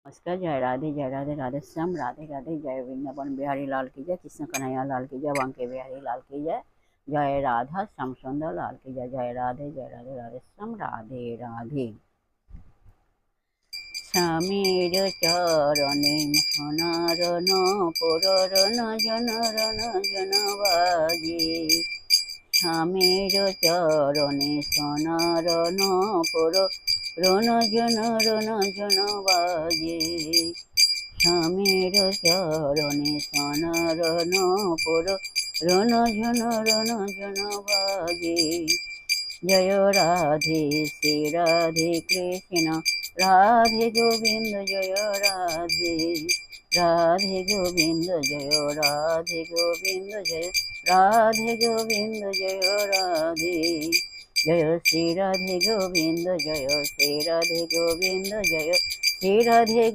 नमस्कार। जय राधे राधे श्याम, राधे राधे। जय वृंदावन बिहारी लाल की जय, कृष्ण कन्हैया लाल की जय, बांके बिहारी लाल की जय, जय राधा श्याम सुंदर लाल की जय। जय राधे राधे श्याम, राधे राधे। স্বামীর চরণে মনরণ পুররণ জনরণ জনবাজে, স্বামীর চরণে সনরণ পুররণ জনরণ জনবাজে, স্বামীর চরণে সনরণ পুররণ জনরণ জনবাজে। जय राधे श्री राधे कृष्ण राधे गोविंद, जय राधे राधे गोविंद, जय राधे गोविंद, जय राधे गोविंद, जय राधे। जय श्री राधे गोविंद, जय श्री राधे गोविंद, जय श्री राधे।